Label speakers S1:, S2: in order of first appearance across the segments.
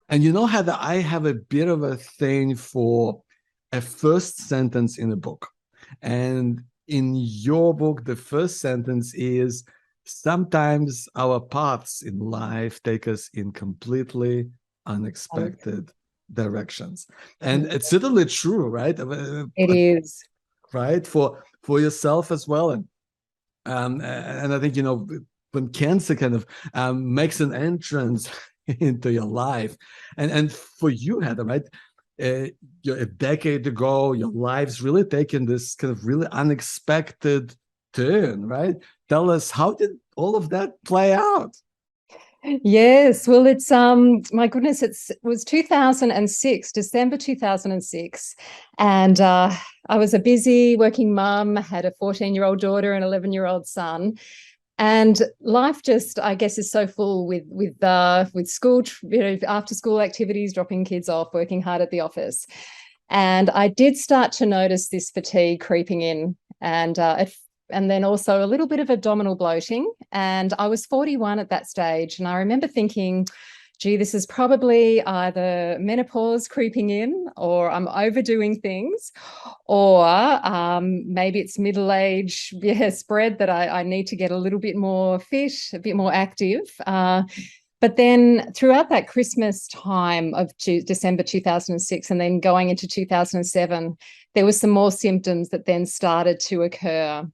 S1: And you know, Heather, I have a bit of a thing for a first sentence in a book. And in your book, the first sentence is sometimes our paths in life take us in completely
S2: Um,
S1: unexpected directions. And it's certainly true, right?
S2: it is.
S1: Right? For yourself as well. And I think, you know, when cancer kind of makes an entrance into your life, and for you, Heather, right? A decade ago, your life's really taken this kind of really unexpected turn, right? Tell us, how did all of that play out?
S2: Yes, well, it's my goodness, it was 2006, December 2006, and I was a busy working mum, had a 14-year-old daughter and 11-year-old son, and life just, I guess, is so full with school, after school activities, dropping kids off, working hard at the office, and I did start to notice this fatigue creeping in, and then also a little bit of abdominal bloating. And I was 41 at that stage. And I remember thinking, gee, this is probably either menopause creeping in, or I'm overdoing things, or maybe it's middle age, spread that I need to get a little bit more fit, a bit more active. But then throughout that Christmas time of December 2006 and then going into 2007, there were some more symptoms that then started to occur.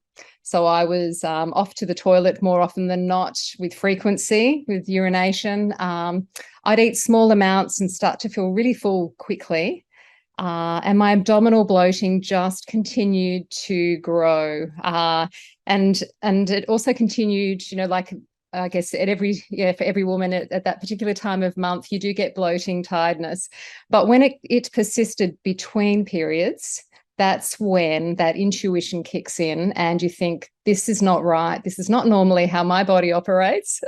S2: So I was off to the toilet more often than not, with frequency, with urination. I'd eat small amounts and start to feel really full quickly. And my abdominal bloating just continued to grow. And it also continued, like I guess for every woman at that particular time of month, you do get bloating, tiredness. But when it persisted between periods, that's when that intuition kicks in and you think, this is not right. This is not normally how my body operates.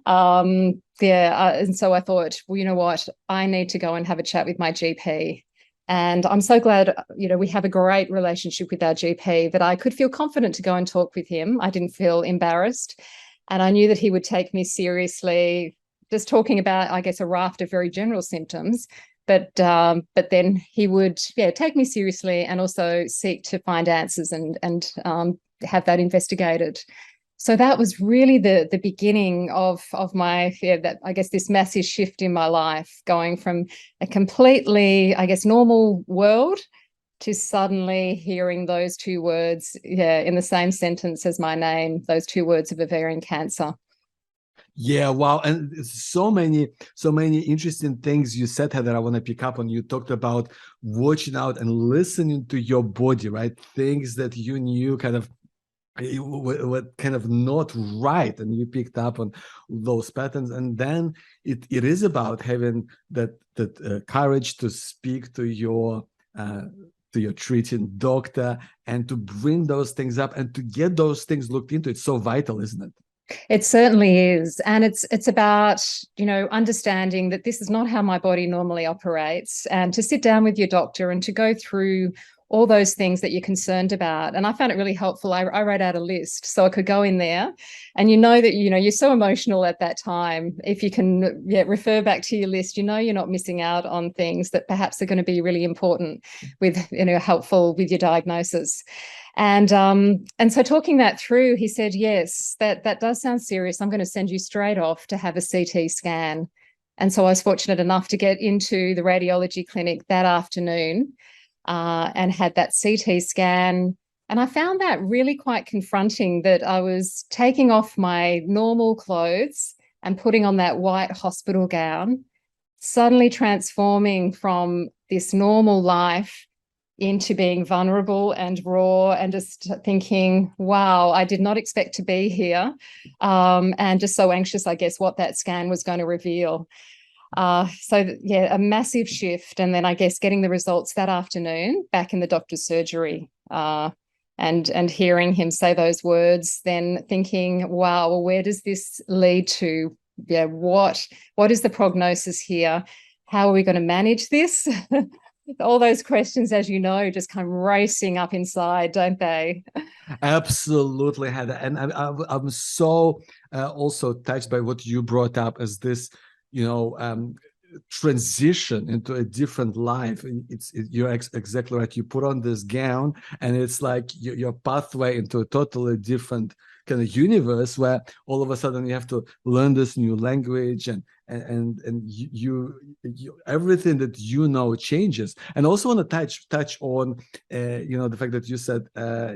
S2: And so I thought, well, you know what? I need to go and have a chat with my GP. And I'm so glad, we have a great relationship with our GP, that I could feel confident to go and talk with him. I didn't feel embarrassed. And I knew that he would take me seriously, just talking about, I guess, a raft of very general symptoms. But then he would, take me seriously and also seek to find answers and have that investigated. So that was really the beginning of my, that, I guess, this massive shift in my life, going from a completely, I guess, normal world to suddenly hearing those two words, in the same sentence as my name, those two words of ovarian cancer.
S1: Yeah, wow. And so many interesting things you said, Heather, I want to pick up on. You talked about watching out and listening to your body, right? Things that you knew kind of what kind of not right, and you picked up on those patterns. And then it is about having that courage to speak to your treating doctor and to bring those things up and to get those things looked into. It's so vital, isn't it?
S2: It certainly is. And it's about, understanding that this is not how my body normally operates, and to sit down with your doctor and to go through all those things that you're concerned about. And I found it really helpful. I wrote out a list so I could go in there, and that, you're so emotional at that time. If you can refer back to your list, you're not missing out on things that perhaps are going to be really important with, helpful with your diagnosis. And so talking that through, he said, yes, that does sound serious. I'm going to send you straight off to have a CT scan. And so I was fortunate enough to get into the radiology clinic that afternoon, and had that CT scan. And I found that really quite confronting, that I was taking off my normal clothes and putting on that white hospital gown, suddenly transforming from this normal life into being vulnerable and raw, and just thinking, wow, I did not expect to be here. And just so anxious, I guess, what that scan was going to reveal. A massive shift. And then I guess getting the results that afternoon back in the doctor's surgery, and hearing him say those words, then thinking, wow, well, where does this lead to? What is the prognosis here? How are we going to manage this? All those questions, as you know, just come racing up inside, don't they?
S1: Absolutely, Heather. And I'm so also touched by what you brought up as this, you know, transition into a different life. You're exactly right. You put on this gown, and it's like your pathway into a totally different kind of universe, where all of a sudden you have to learn this new language, and you everything that you know changes. And also want to touch on the fact that you said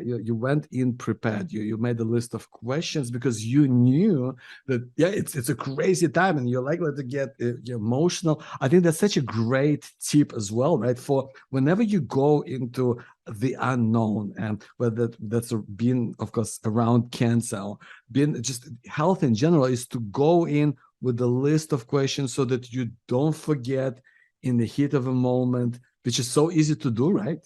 S1: you went in prepared. You made a list of questions because you knew that it's a crazy time and you're likely to get emotional. I think that's such a great tip as well, right? For whenever you go into the unknown, and whether that's been, of course, around cancer or being just health in general, is to go in with a list of questions so that you don't forget in the heat of a moment, which is so easy to do, right?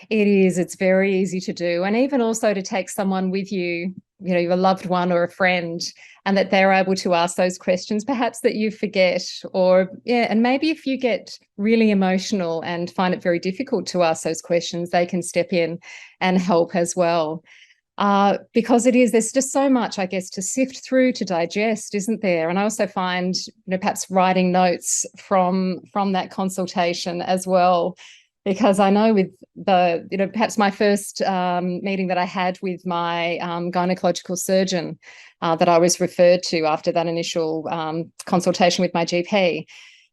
S2: It is. It's very easy to do. And even also to take someone with you, your loved one or a friend, and that they're able to ask those questions, perhaps that you forget. Or, and maybe if you get really emotional and find it very difficult to ask those questions, they can step in and help as well. Because there's just so much, I guess, to sift through, to digest, isn't there? And I also find, perhaps writing notes from that consultation as well, because I know with perhaps my first meeting that I had with my gynecological surgeon that I was referred to after that initial consultation with my GP,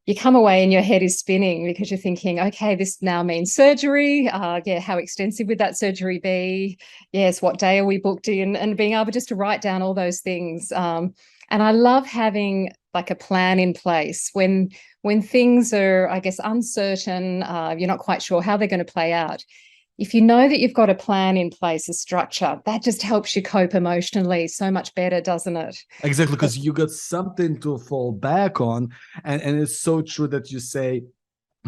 S2: you come away and your head is spinning because you're thinking, okay, this now means surgery. How extensive would that surgery be? Yes, what day are we booked in? And being able just to write down all those things. And I love having like a plan in place when things are, I guess, uncertain, you're not quite sure how they're going to play out. If you know that you've got a plan in place, a structure, that just helps you cope emotionally so much better, doesn't it?
S1: Exactly, because you got something to fall back on. And it's so true that you say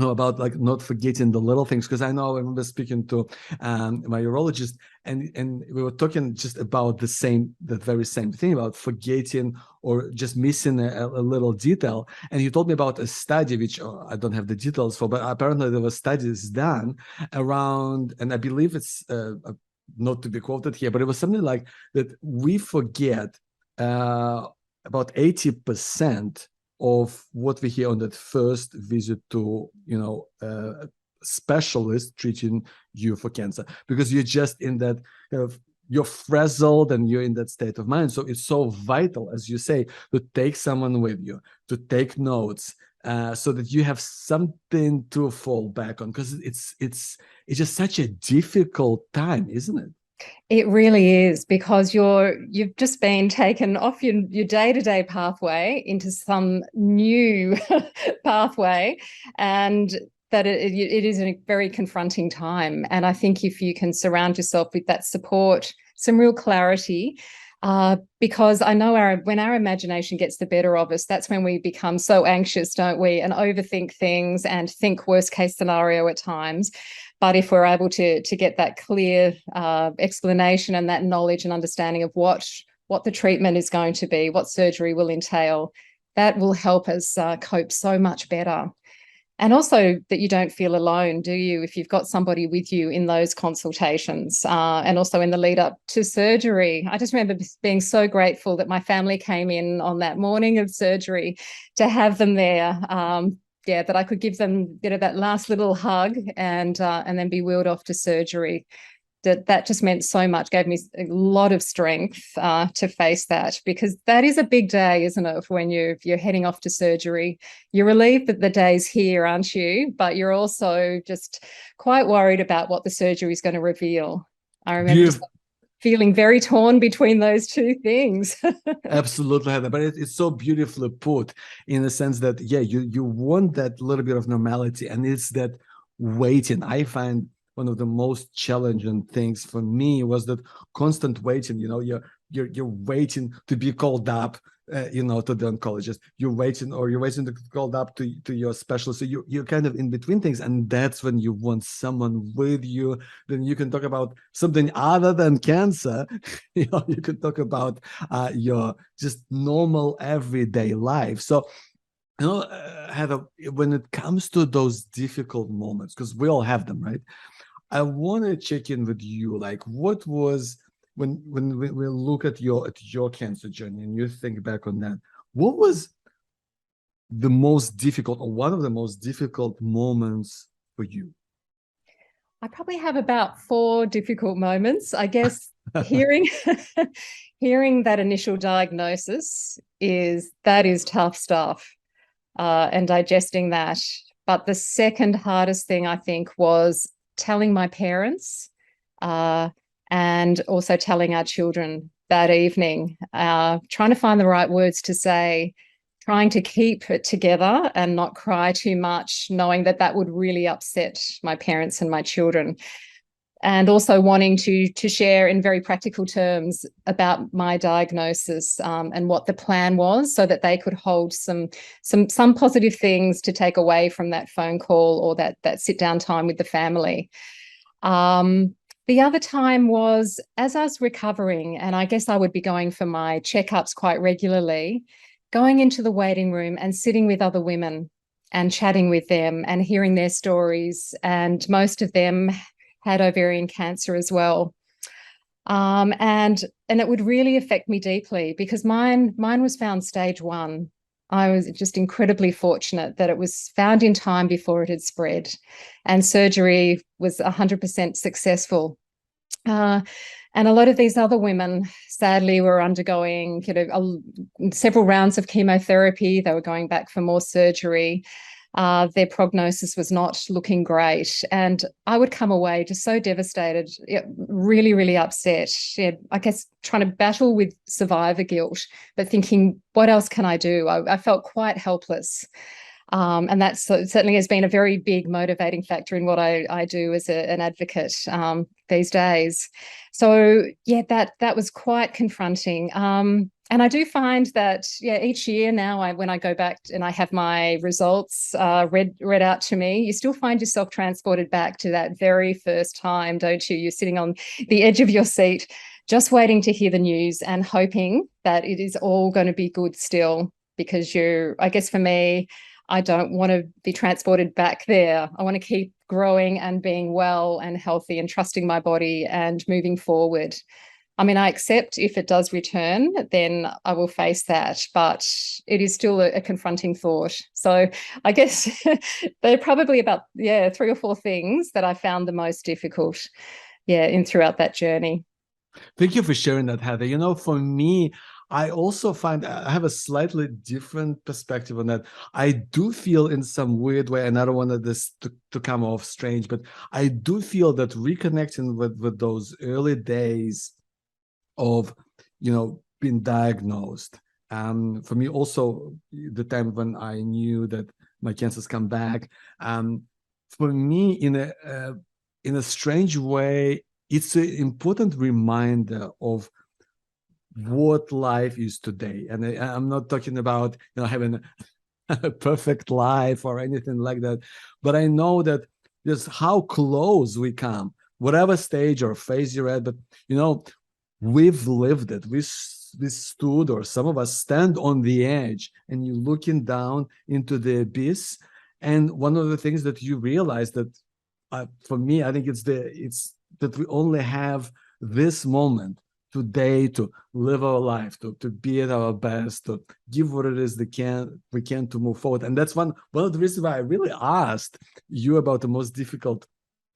S1: about like not forgetting the little things, because I know I remember speaking to my urologist, and we were talking just about the very same thing about forgetting or just missing a little detail. And he told me about a study, which I don't have the details for, but apparently there were studies done around, and I believe it's not to be quoted here, but it was something like that we forget about 80% of what we hear on that first visit to specialist treating you for cancer, because you're just in that you're frazzled and you're in that state of mind. So it's so vital, as you say, to take someone with you, to take notes, so that you have something to fall back on, because it's just such a difficult time, isn't it?
S2: It really is, because you've just been taken off your day-to-day pathway into some new pathway, and that it is a very confronting time. And I think if you can surround yourself with that support, some real clarity, because I know when our imagination gets the better of us, that's when we become so anxious, don't we? And overthink things and think worst case scenario at times. But if we're able to get that clear explanation and that knowledge and understanding of what the treatment is going to be, what surgery will entail, that will help us cope so much better. And also that you don't feel alone, do you? If you've got somebody with you in those consultations, and also in the lead up to surgery. I just remember being so grateful that my family came in on that morning of surgery, to have them there. That I could give them, that last little hug, and then be wheeled off to surgery. That just meant so much, gave me a lot of strength to face that, because that is a big day, isn't it? When you're heading off to surgery, you're relieved that the day's here, aren't you? But you're also just quite worried about what the surgery is going to reveal. I remember just feeling very torn between those two things.
S1: Absolutely, Heather. But it's so beautifully put, in the sense that, you want that little bit of normality, and it's that waiting. I find one of the most challenging things for me was that constant waiting. You're waiting to be called up, to the oncologist. You're waiting to be called up to your specialist. So you're kind of in between things, and that's when you want someone with you. Then you can talk about something other than cancer. You can talk about your just normal everyday life. So, Heather, when it comes to those difficult moments, because we all have them, right? I want to check in with you. Like, what was, when we look at your cancer journey and you think back on that, what was the most difficult, or one of the most difficult moments for you?
S2: I probably have about 4 difficult moments. I guess hearing hearing that initial diagnosis is tough stuff, and digesting that. But the second hardest thing, I think, was telling my parents, uh, and also telling our children that evening, trying to find the right words to say, trying to keep it together and not cry too much, knowing that that would really upset my parents and my children, and also wanting to share in very practical terms about my diagnosis, and what the plan was, so that they could hold some positive things to take away from that phone call or that sit down time with the family. Um, the other time was as I was recovering, and I guess I would be going for my checkups quite regularly, going into the waiting room and sitting with other women and chatting with them and hearing their stories. And most of them had ovarian cancer as well. And it would really affect me deeply, because mine was found stage 1. I was just incredibly fortunate that it was found in time before it had spread, and surgery was 100% successful. Uh, and a lot of these other women, sadly, were undergoing, several rounds of chemotherapy. They were going back for more surgery. Their prognosis was not looking great. And I would come away just so devastated, really, really upset. Yeah, I guess trying to battle with survivor guilt, but thinking, what else can I do? I felt quite helpless. And that certainly has been a very big motivating factor in what I do as an advocate these days. So yeah, that was quite confronting. And I do find that, yeah, each year now, when I go back and I have my results read out to me, you still find yourself transported back to that very first time, don't you? You're sitting on the edge of your seat, just waiting to hear the news and hoping that it is all going to be good still, because I guess for me, I don't want to be transported back there. I want to keep growing and being well and healthy and trusting my body and moving forward. I mean, I accept if it does return, then I will face that, but it is still a confronting thought. So I guess they're probably about, 3 or 4 things that I found the most difficult, in throughout that journey.
S1: Thank you for sharing that, Heather. For me, I also find I have a slightly different perspective on that. I do feel in some weird way, and I don't want this to come off strange, but I do feel that reconnecting with those early days of, being diagnosed. For me, also the time when I knew that my cancers come back. For me, in a strange way, it's an important reminder of what life is today. And I'm not talking about having a perfect life or anything like that, but I know that just how close we come, whatever stage or phase you're at. But we've lived it. We stood, or some of us stand on the edge, and you're looking down into the abyss. And one of the things that you realize that, for me, I think it's that we only have this moment today to live our life, to be at our best, to give what it is we can to move forward. And that's one of the reasons why I really asked you about the most difficult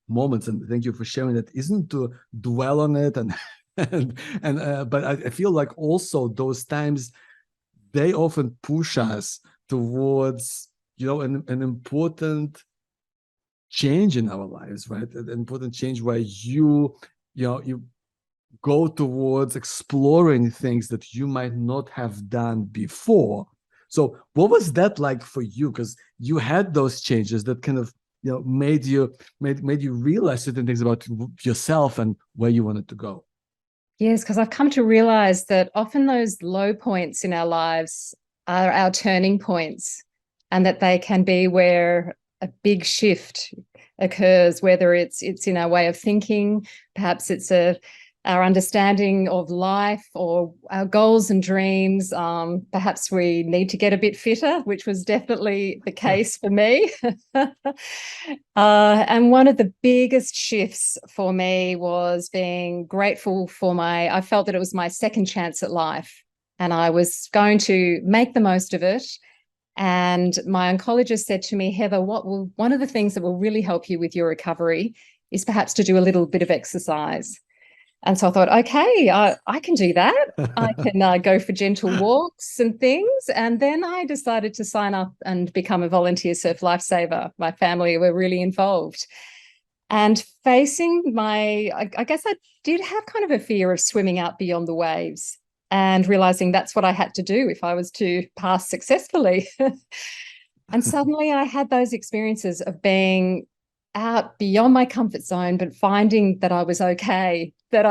S1: moments, and thank you for sharing that. Isn't to dwell on it and but I feel like also those times, they often push us towards an important change in our lives, right? An important change where you go towards exploring things that you might not have done before. So what was that like for you? Because you had those changes that kind of made you realize certain things about yourself and where you wanted to go.
S2: Yes, because I've come to realize that often those low points in our lives are our turning points, and that they can be where a big shift occurs, whether it's in our way of thinking, perhaps it's our understanding of life or our goals and dreams. Perhaps we need to get a bit fitter, which was definitely the case for me. And one of the biggest shifts for me was being grateful for I felt that it was my second chance at life, and I was going to make the most of it And my oncologist said to me, Heather, one of the things that will really help you with your recovery is perhaps to do a little bit of exercise. And so I thought, okay, I can do that. I can go for gentle walks and things. And then I decided to sign up and become a volunteer surf lifesaver. My family were really involved. And facing I guess I did have kind of a fear of swimming out beyond the waves and realizing that's what I had to do if I was to pass successfully. And suddenly I had those experiences of being out beyond my comfort zone, but finding that I was okay, that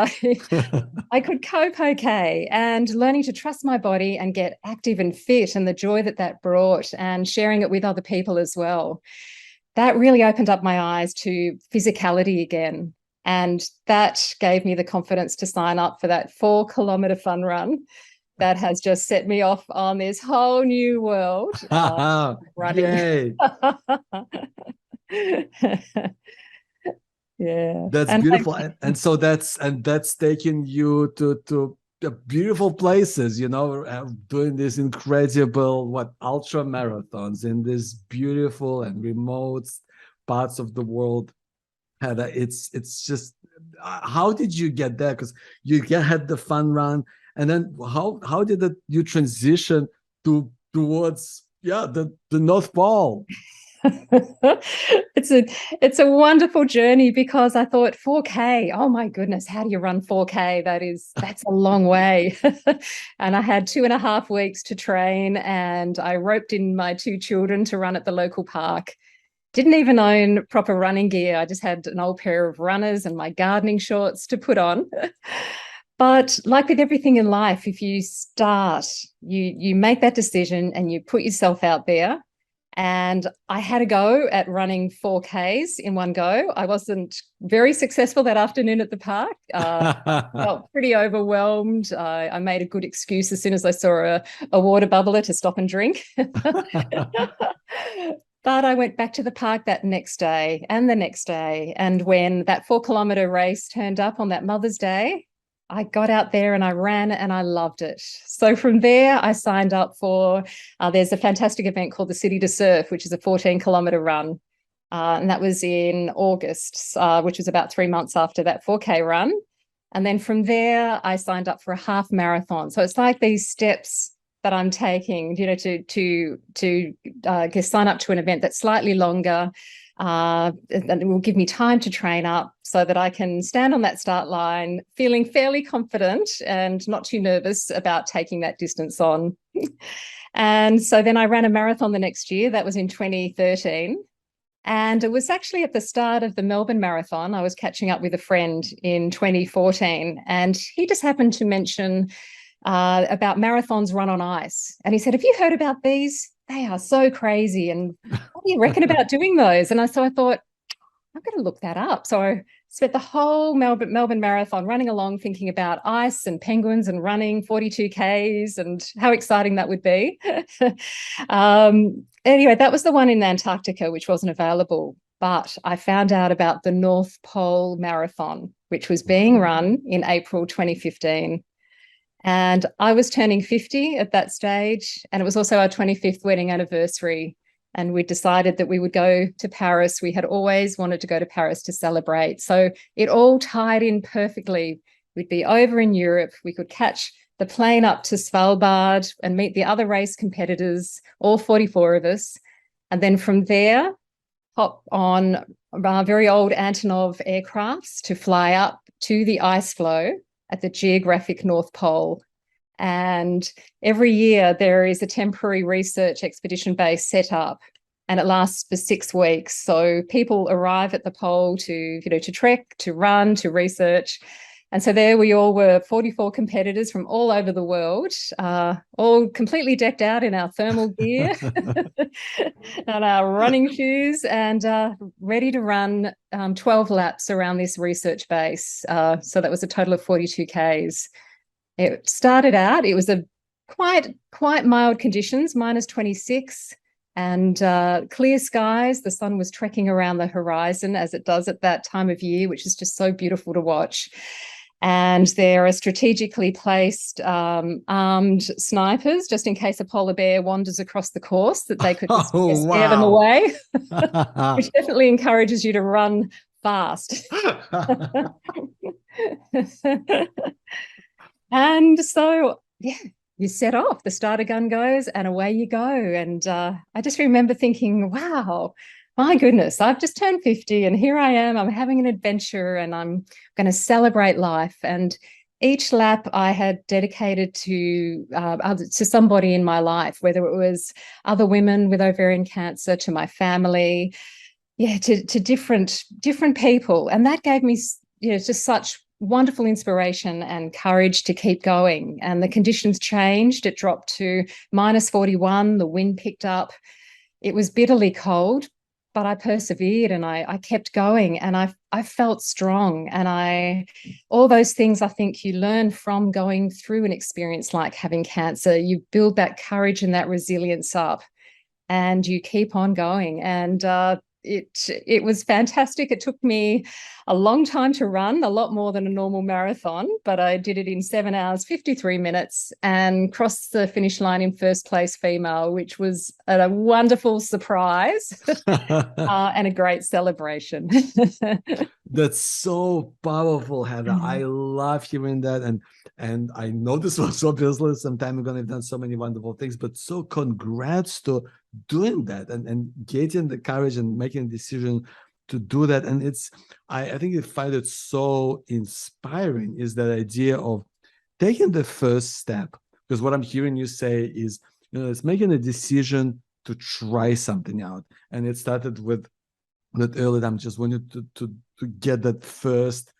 S2: I could cope okay, and learning to trust my body and get active and fit, and the joy that that brought, and sharing it with other people as well. That really opened up my eyes to physicality again. And that gave me the confidence to sign up for that 4-kilometer fun run that has just set me off on this whole new world of running.
S1: Yay.
S2: Yeah,
S1: That's beautiful. And so that's taking you to beautiful places, doing these incredible ultra marathons in these beautiful and remote parts of the world. Heather, it's just how did you get there? Because had the fun run, and then how did you transition towards the North Pole?
S2: It's a wonderful journey, because I thought 4K, oh my goodness, how do you run 4K? That's a long way. And I had 2.5 weeks to train, and I roped in my 2 children to run at the local park. Didn't even own proper running gear. I just had an old pair of runners and my gardening shorts to put on. But like with everything in life, if you start, you make that decision and you put yourself out there. And I had a go at running 4Ks in one go. I wasn't very successful that afternoon at the park. Felt pretty overwhelmed. I made a good excuse as soon as I saw a water bubbler to stop and drink. But I went back to the park that next day and the next day. And when that 4-kilometer race turned up on that Mother's Day, I got out there and I ran and I loved it. So from there, I signed up for, there's a fantastic event called the City to Surf, which is a 14-kilometer run. And that was in August, which was about 3 months after that 4K run. And then from there, I signed up for a half marathon. So it's like these steps that I'm taking, to sign up to an event that's slightly longer, and it will give me time to train up so that I can stand on that start line feeling fairly confident and not too nervous about taking that distance on. And so then I ran a marathon the next year. That was in 2013. And it was actually at the start of the Melbourne Marathon. I was catching up with a friend in 2014, and he just happened to mention about marathons run on ice. And he said, have you heard about these? They are so crazy. And what do you reckon about doing those? And so I thought, I'm going to look that up. So I spent the whole Melbourne Marathon running along thinking about ice and penguins and running 42Ks and how exciting that would be. Anyway, that was the one in Antarctica, which wasn't available. But I found out about the North Pole Marathon, which was being run in April 2015. And I was turning 50 at that stage, and it was also our 25th wedding anniversary. And we decided that we would go to Paris. We had always wanted to go to Paris to celebrate. So it all tied in perfectly. We'd be over in Europe. We could catch the plane up to Svalbard and meet the other race competitors, all 44 of us. And then from there, hop on very old Antonov aircrafts to fly up to the ice floe at the geographic North Pole. And every year there is a temporary research expedition base set up, and it lasts for 6 weeks. So people arrive at the pole to trek, to run, to research. And so there we all were, 44 competitors from all over the world, all completely decked out in our thermal gear and our running shoes, and ready to run 12 laps around this research base. So that was a total of 42 Ks. It started out, it was a quite mild conditions, -26, and clear skies. The sun was trekking around the horizon as it does at that time of year, which is just so beautiful to watch. And there are strategically placed armed snipers, just in case a polar bear wanders across the course, that they could just
S1: Oh,
S2: scare them
S1: wow.
S2: away, which definitely encourages you to run fast. And so, yeah, you set off, the starter gun goes, and away you go. And I just remember thinking, wow, my goodness, I've just turned 50 and here I am. I'm having an adventure and I'm going to celebrate life. And each lap I had dedicated to somebody in my life, whether it was other women with ovarian cancer, to my family, yeah, to different people. And that gave me, just such wonderful inspiration and courage to keep going. And the conditions changed. It dropped to -41. The wind picked up. It was bitterly cold, but I persevered and I kept going, and I felt strong. And all those things I think you learn from going through an experience like having cancer. You build that courage and that resilience up, and you keep on going. And it was fantastic. It took me a long time to run, a lot more than a normal marathon, but I did it in 7 hours, 53 minutes, and crossed the finish line in first place female, which was a wonderful surprise and a great celebration.
S1: That's so powerful, Heather. I love hearing that. And I know this was obviously some time ago, and I've done so many wonderful things, but so congrats to doing that and getting the courage and making a decision to do that. And I think I find it so inspiring is that idea of taking the first step. Because what I'm hearing you say is, it's making a decision to try something out. And it started with that early time, just wanted to get that first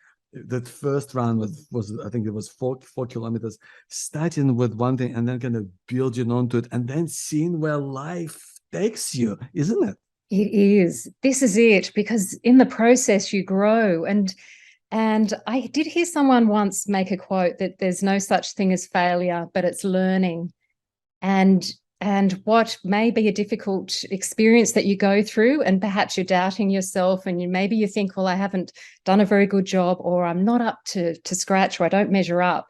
S1: run was I think it was 4 kilometers, starting with one thing and then kind of building onto it and then seeing where life takes you, isn't it?
S2: It is. This is it, because in the process you grow. And I did hear someone once make a quote that there's no such thing as failure, but it's learning. And what may be a difficult experience that you go through, and perhaps you're doubting yourself, and maybe you think, well, I haven't done a very good job, or I'm not up to scratch, or I don't measure up.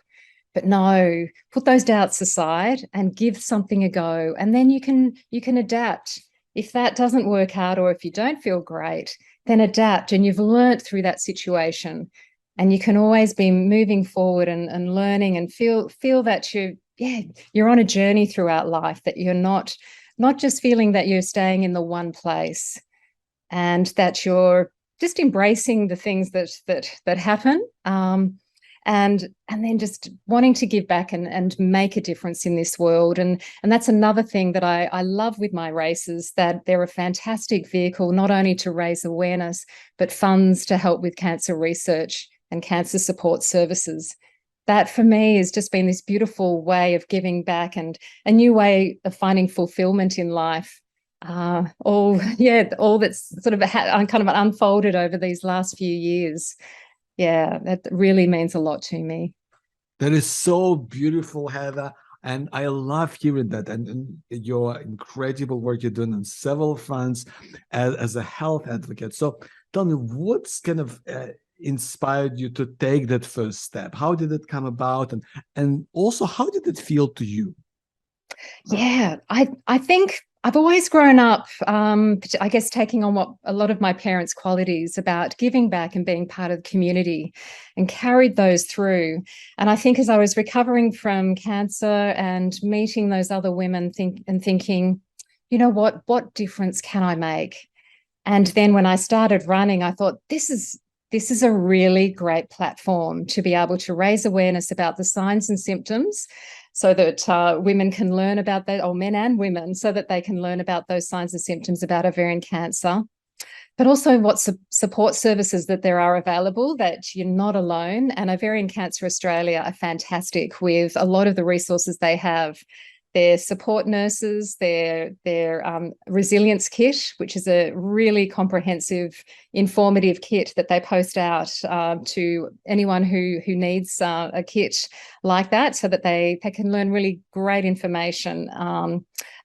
S2: But no, put those doubts aside and give something a go. And then you can adapt. If that doesn't work out, or if you don't feel great, then adapt. And you've learnt through that situation. And you can always be moving forward and learning, and feel that you're on a journey throughout life, that you're not just feeling that you're staying in the one place, and that you're just embracing the things that happen, and then just wanting to give back and make a difference in this world. And that's another thing that I love with my races, that they're a fantastic vehicle, not only to raise awareness, but funds to help with cancer research and cancer support services. That for me has just been this beautiful way of giving back and a new way of finding fulfillment in life. All that's sort of kind of unfolded over these last few years. Yeah, that really means a lot to me.
S1: That is so beautiful, Heather. And I love hearing that, and your incredible work you're doing on several fronts as a health advocate. So tell me, what's kind of inspired you to take that first step? How did it come about? And also, how did it feel to you?
S2: Yeah, I think I've always grown up, I guess, taking on what a lot of my parents' qualities about giving back and being part of the community, and carried those through. And I think as I was recovering from cancer and meeting those other women thinking, what difference can I make? And then when I started running, I thought, this is a really great platform to be able to raise awareness about the signs and symptoms, so that women can learn about that, or men and women, so that they can learn about those signs and symptoms about ovarian cancer, but also what support services that there are available, that you're not alone. And Ovarian Cancer Australia are fantastic with a lot of the resources they have. Their support nurses, their resilience kit, which is a really comprehensive, informative kit that they post out to anyone who needs a kit like that, so that they can learn really great information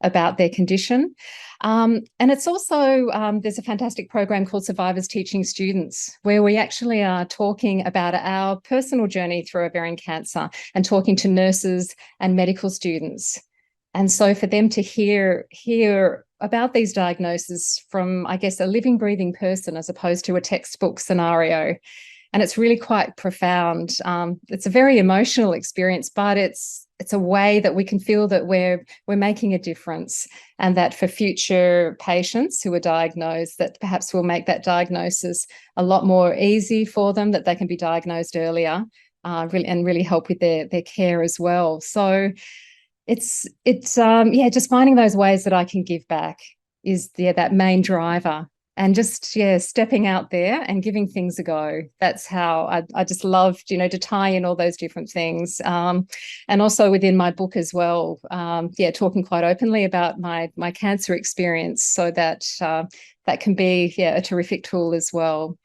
S2: about their condition. And it's also, there's a fantastic program called Survivors Teaching Students, where we actually are talking about our personal journey through ovarian cancer and talking to nurses and medical students. And so for them to hear about these diagnoses from, I guess, a living, breathing person as opposed to a textbook scenario. And it's really quite profound. It's a very emotional experience, but it's a way that we can feel that we're making a difference, and that for future patients who are diagnosed, that perhaps we'll make that diagnosis a lot more easy for them, that they can be diagnosed earlier, really help with their care as well. So it's just finding those ways that I can give back is that main driver. And just, stepping out there and giving things a go. That's how I just loved, to tie in all those different things. And also within my book as well, talking quite openly about my cancer experience, so that that can be, a terrific tool as well.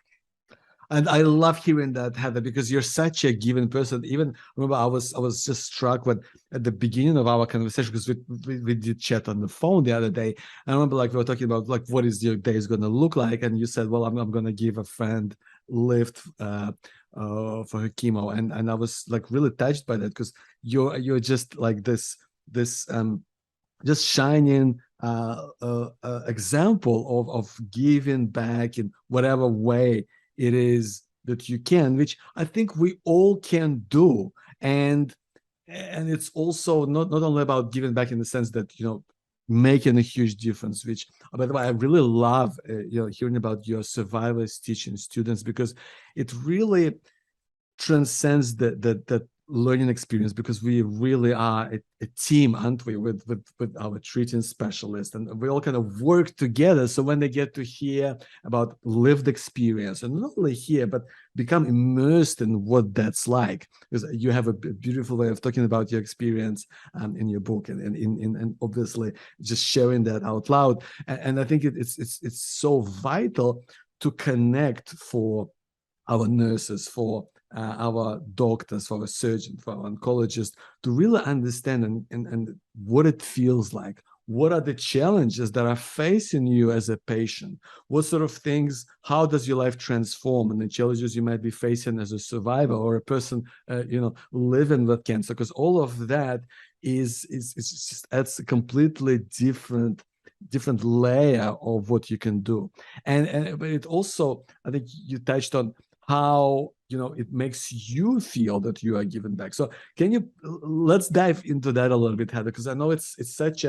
S1: And I love hearing that, Heather, because you're such a given person. Even remember, I was just struck when at the beginning of our conversation, because we did chat on the phone the other day. I remember, like, we were talking about, like, what is your day is going to look like, and you said, well, I'm going to give a friend lift for her chemo, and I was like really touched by that, because you're just like this just shining example of giving back in whatever way it is that you can, which I think we all can do. And it's also not only about giving back in the sense that, making a huge difference, which, by the way, I really love, hearing about your survivors teaching students, because it really transcends that learning experience, because we really are a team, aren't we, with our treating specialists, and we all kind of work together. So when they get to hear about lived experience, and not only hear, but become immersed in what that's like, because you have a beautiful way of talking about your experience in your book, and obviously just sharing that out loud. And I think it's so vital to connect for our nurses, for our doctors, for our surgeons, for our oncologists, to really understand and what it feels like. What are the challenges that are facing you as a patient? What sort of things, how does your life transform, and the challenges you might be facing as a survivor or a person, living with cancer? Because all of that is just adds a completely different layer of what you can do. But it also, I think you touched on how it makes you feel that you are giving back. So let's dive into that a little bit, Heather, because I know it's such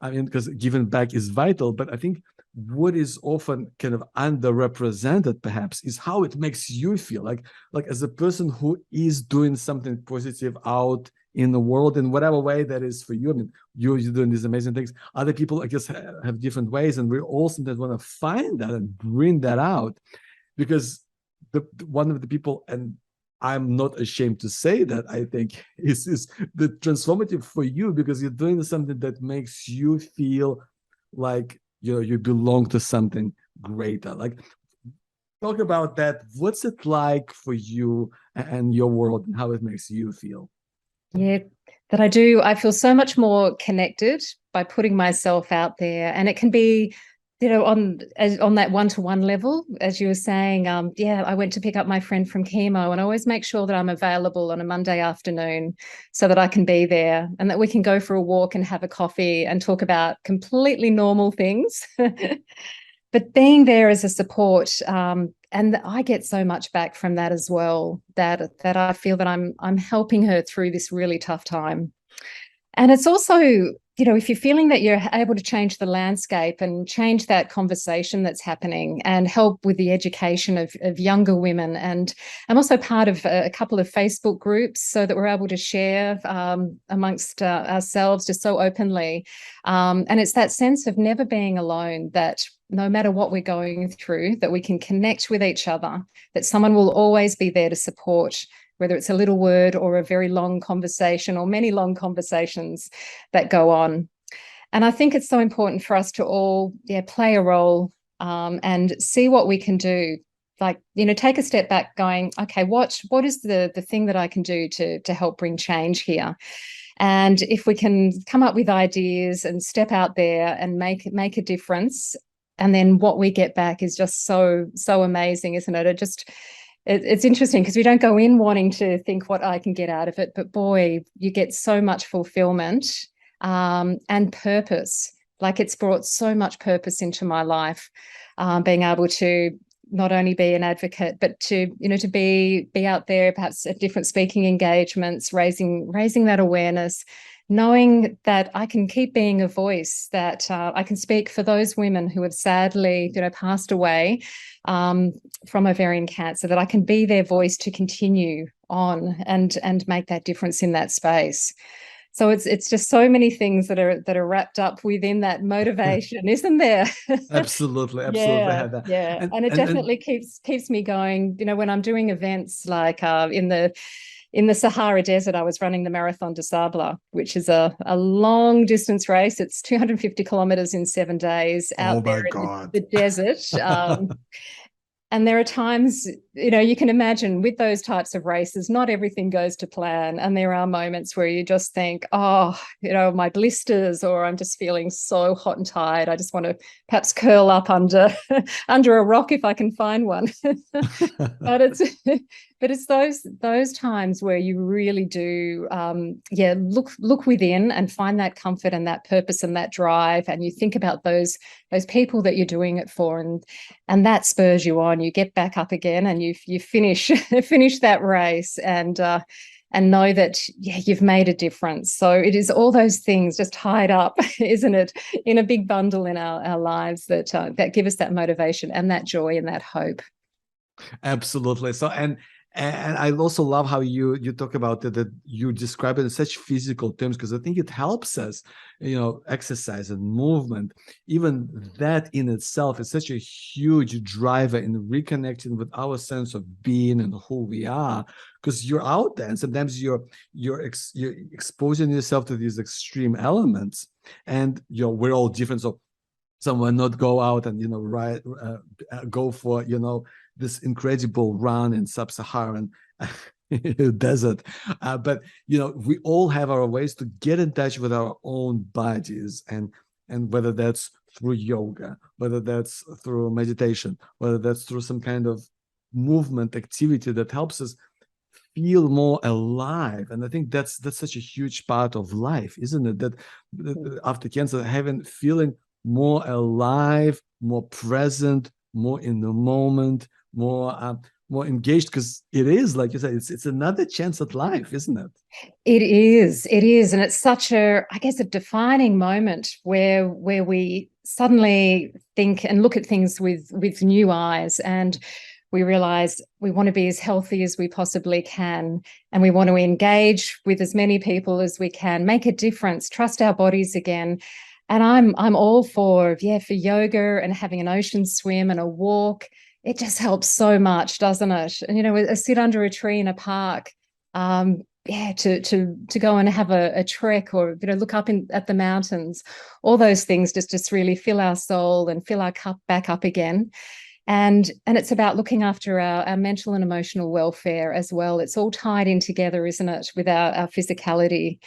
S1: because giving back is vital, but I think what is often kind of underrepresented perhaps is how it makes you feel like as a person who is doing something positive out in the world, in whatever way that is for you. I mean, you're doing these amazing things. Other people, I guess, have different ways, and we all sometimes want to find that and bring that out, because one of the people, and I'm not ashamed to say that, I think is the transformative for you, because you're doing something that makes you feel like you belong to something greater. Like, talk about that. What's it like for you and your world, and how it makes you feel?
S2: Yeah, that I do. I feel so much more connected by putting myself out there, and it can be, on that one-to-one level, as you were saying. I went to pick up my friend from chemo, and I always make sure that I'm available on a Monday afternoon so that I can be there, and that we can go for a walk and have a coffee and talk about completely normal things. But being there as a support, and I get so much back from that as well, that I feel that I'm helping her through this really tough time. And it's also, if you're feeling that you're able to change the landscape and change that conversation that's happening and help with the education of younger women. And I'm also part of a couple of Facebook groups, so that we're able to share amongst ourselves just so openly. And it's that sense of never being alone, that no matter what we're going through, that we can connect with each other, that someone will always be there to support, whether it's a little word or a very long conversation or many long conversations that go on. And I think it's so important for us to all play a role and see what we can do. Like, take a step back going, okay, what is the thing that I can do to help bring change here? And if we can come up with ideas and step out there and make a difference, and then what we get back is just so amazing, isn't it? It's interesting because we don't go in wanting to think what I can get out of it, but boy, you get so much fulfillment and purpose. Like, it's brought so much purpose into my life, being able to not only be an advocate, but to be out there, perhaps at different speaking engagements, raising that awareness, knowing that I can keep being a voice, that I can speak for those women who have sadly, passed away from ovarian cancer, that I can be their voice to continue on and make that difference in that space. So it's just so many things that are wrapped up within that motivation, isn't there?
S1: Absolutely,
S2: Yeah,
S1: Heather.
S2: yeah. And it definitely keeps me going. When I'm doing events like in the Sahara Desert, I was running the Marathon des Sables, which is a long distance race. It's 250 kilometers in 7 days out
S1: Oh
S2: there
S1: my
S2: in
S1: God.
S2: the desert. And there are times, you can imagine with those types of races, not everything goes to plan. And there are moments where you just think, oh, my blisters, or I'm just feeling so hot and tired. I just want to perhaps curl up under a rock if I can find one. But it's those times where you really do, look within and find that comfort and that purpose and that drive. And you think about those people that you're doing it for, and that spurs you on. You get back up again and you finish that race and know that you've made a difference. So it is all those things just tied up, isn't it, in a big bundle in our lives that give us that motivation and that joy and that hope.
S1: Absolutely. So and I also love how you talk about it, that you describe it in such physical terms, because I think it helps us, exercise and movement. Even that in itself is such a huge driver in reconnecting with our sense of being and who we are, because you're out there and sometimes you're exposing yourself to these extreme elements, and we're all different. So some will not go out and go for this incredible run in sub-Saharan desert, but we all have our ways to get in touch with our own bodies, and whether that's through yoga, whether that's through meditation, whether that's through some kind of movement activity that helps us feel more alive. And I think that's such a huge part of life, isn't it, that after cancer, feeling more alive, more present, more in the moment, more engaged, because it is, like you said, it's another chance at life, isn't it?
S2: It is, and it's such a defining moment where we suddenly think and look at things with new eyes, and we realize we want to be as healthy as we possibly can, and we want to engage with as many people as we can, make a difference, trust our bodies again. And I'm all for yoga and having an ocean swim and a walk. It just helps so much, doesn't it? And a sit under a tree in a park, to go and have a trek, or look up at the mountains. All those things just really fill our soul and fill our cup back up again. And it's about looking after our mental and emotional welfare as well. It's all tied in together, isn't it, with our physicality.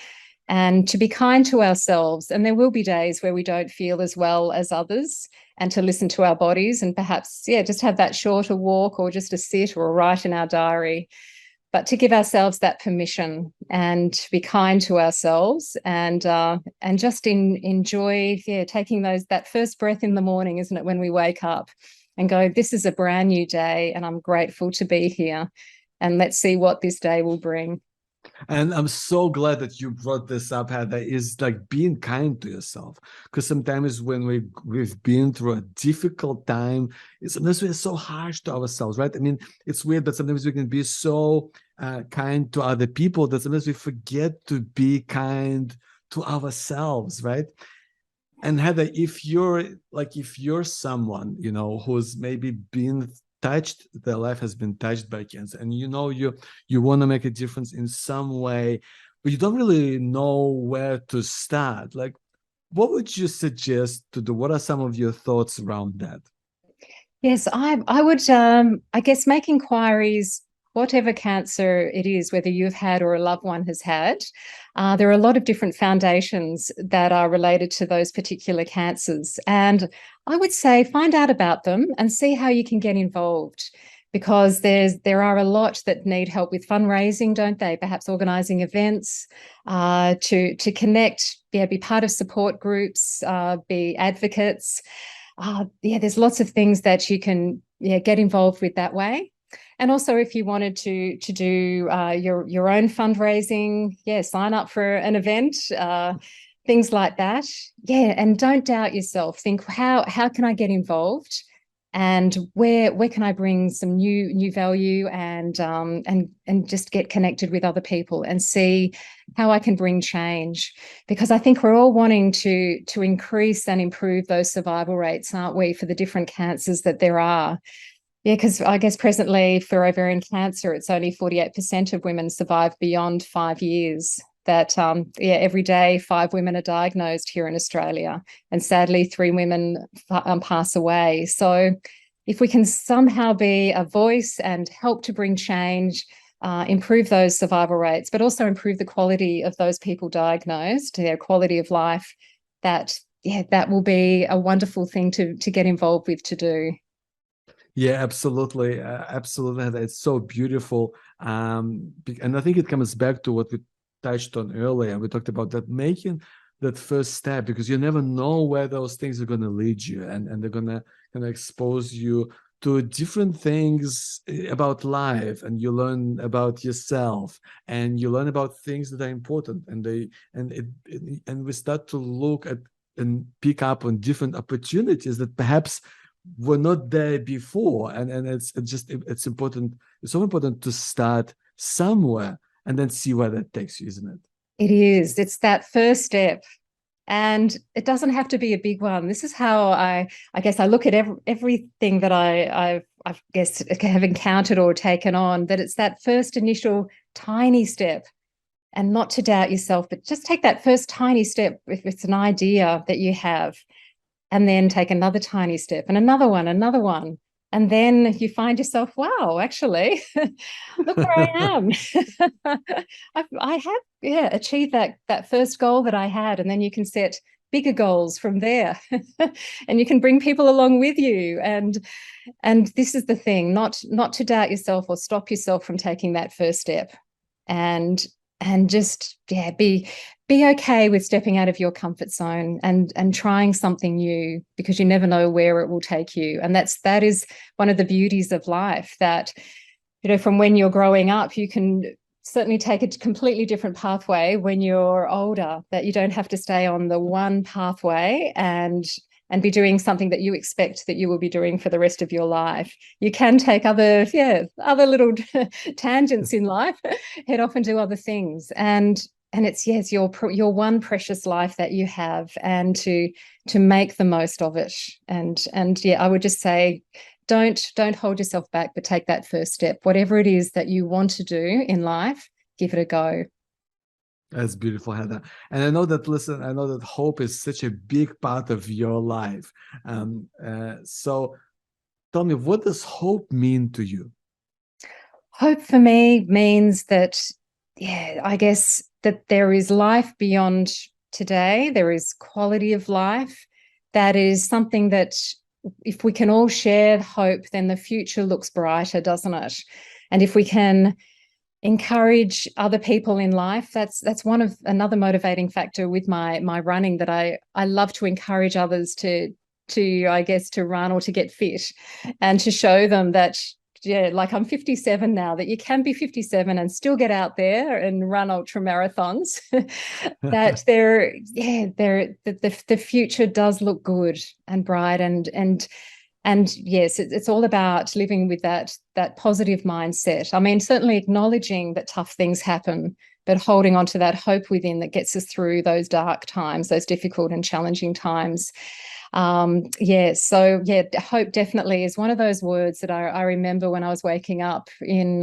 S2: And to be kind to ourselves. And there will be days where we don't feel as well as others, and to listen to our bodies and perhaps, just have that shorter walk or just a sit or a write in our diary. But to give ourselves that permission and to be kind to ourselves, and just enjoy, taking that first breath in the morning, isn't it, when we wake up and go, this is a brand new day and I'm grateful to be here. And let's see what this day will bring.
S1: And I'm so glad that you brought this up, Heather, is like being kind to yourself. Because sometimes when we've been through a difficult time, sometimes we're so harsh to ourselves, right? I mean, it's weird, but sometimes we can be so kind to other people that sometimes we forget to be kind to ourselves, right? And Heather, if you're someone, who's maybe been touched, their life has been touched by cancer, and you want to make a difference in some way, but you don't really know where to start, like, what would you suggest to do? What are some of your thoughts around that?
S2: Yes, I would, I guess, make inquiries whatever cancer it is, whether you've had or a loved one has had. There are a lot of different foundations that are related to those particular cancers. And I would say find out about them and see how you can get involved, because there are a lot that need help with fundraising, don't they? Perhaps organising events, to connect, be part of support groups, be advocates. There's lots of things that you can get involved with that way. And also, if you wanted to do your own fundraising, sign up for an event, things like that. And don't doubt yourself. Think, how can I get involved, and where can I bring some new value, and just get connected with other people and see how I can bring change. Because I think we're all wanting to increase and improve those survival rates, aren't we, for the different cancers that there are. Yeah, because I guess presently for ovarian cancer, it's only 48% of women survive beyond 5 years. That, every day 5 women are diagnosed here in Australia, and sadly 3 women pass away. So if we can somehow be a voice and help to bring change, improve those survival rates, but also improve the quality of those people diagnosed, their quality of life, that will be a wonderful thing to get involved with, to do.
S1: Yeah, absolutely. Absolutely. It's so beautiful. And I think it comes back to what we touched on earlier. We talked about that, making that first step, because you never know where those things are going to lead you, and they're going to expose you to different things about life, and you learn about yourself, and you learn about things that are important, and we start to look at and pick up on different opportunities that perhaps were not there before. And it's important. It's so important to start somewhere and then see where that takes you, isn't it?
S2: It is. It's that first step. And it doesn't have to be a big one. This is how I guess I look at everything that I've have encountered or taken on, that it's that first initial tiny step. And not to doubt yourself, but just take that first tiny step if it's an idea that you have, and then take another tiny step and another one. And then you find yourself, wow, actually, look where I am. I have achieved that first goal that I had. And then you can set bigger goals from there. And you can bring people along with you. And this is the thing, not to doubt yourself or stop yourself from taking that first step. And just be okay with stepping out of your comfort zone and trying something new, because you never know where it will take you. And that is one of the beauties of life, that, from when you're growing up, you can certainly take a completely different pathway when you're older, that you don't have to stay on the one pathway and be doing something that you expect that you will be doing for the rest of your life. You can take other little tangents in life, head off and do other things. And it's your one precious life that you have, and to make the most of it. And I would just say, don't hold yourself back, but take that first step. Whatever it is that you want to do in life, give it a go.
S1: That's beautiful, Heather. And I know that hope is such a big part of your life. So tell me, what does hope mean to you?
S2: Hope for me means that, I guess that there is life beyond today. There is quality of life. That is something that, if we can all share hope, then the future looks brighter, doesn't it? And if we can encourage other people in life, that's another motivating factor with my running, that I love to encourage others to run or to get fit, and to show them that, like I'm 57 now, that you can be 57 and still get out there and run ultra marathons. That the future does look good and bright, and yes, it's all about living with that positive mindset. I mean, certainly acknowledging that tough things happen, but holding on to that hope within that gets us through those dark times, those difficult and challenging times. So hope definitely is one of those words that I remember when I was waking up in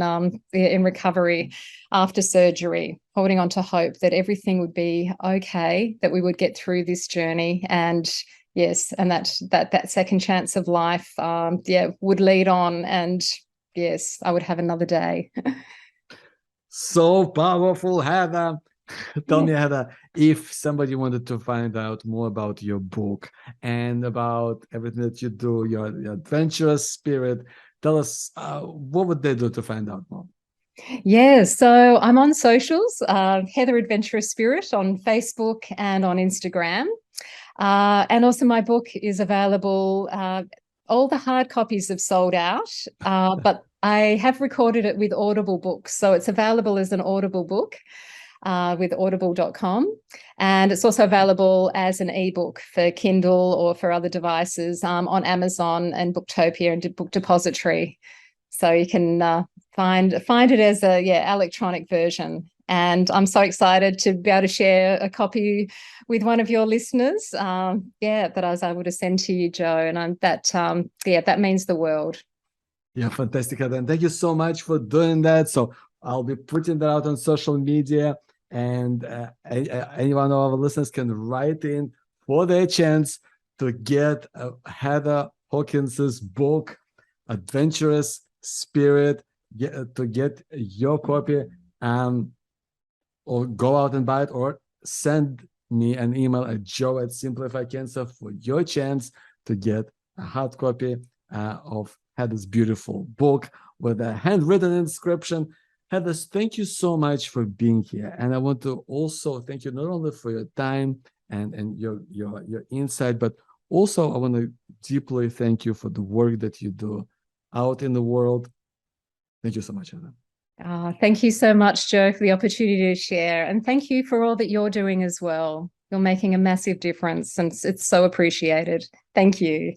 S2: recovery after surgery, holding on to hope that everything would be okay, that we would get through this journey, and yes, and that second chance of life, would lead on, and yes, I would have another day.
S1: So powerful, Heather. Tell me, Heather, if somebody wanted to find out more about your book and about everything that you do, your adventurous spirit, tell us what would they do to find out more?
S2: Yeah, so I'm on socials, Heather Adventurous Spirit on Facebook and on Instagram. And also my book is available. All the hard copies have sold out, but I have recorded it with Audible books. So it's available as an Audible book with audible.com. And it's also available as an ebook for Kindle or for other devices on Amazon and Booktopia and Book Depository. So you can find it as a electronic version. And I'm so excited to be able to share a copy with one of your listeners. That I was able to send to you, Joe, and that means the world.
S1: Yeah, fantastic, Heather. And thank you so much for doing that. So I'll be putting that out on social media, and any one of our listeners can write in for their chance to get Heather Hawkins's book, Adventurous Spirit, to get your copy, or go out and buy it, or send me an email at joe@simplifycancer for your chance to get a hard copy of Heather's beautiful book with a handwritten inscription. Heather, thank you so much for being here. And I want to also thank you not only for your time and your insight, but also I want to deeply thank you for the work that you do out in the world. Thank you so much, Heather.
S2: Thank you so much, Joe, for the opportunity to share. And thank you for all that you're doing as well. You're making a massive difference, and it's so appreciated. Thank you.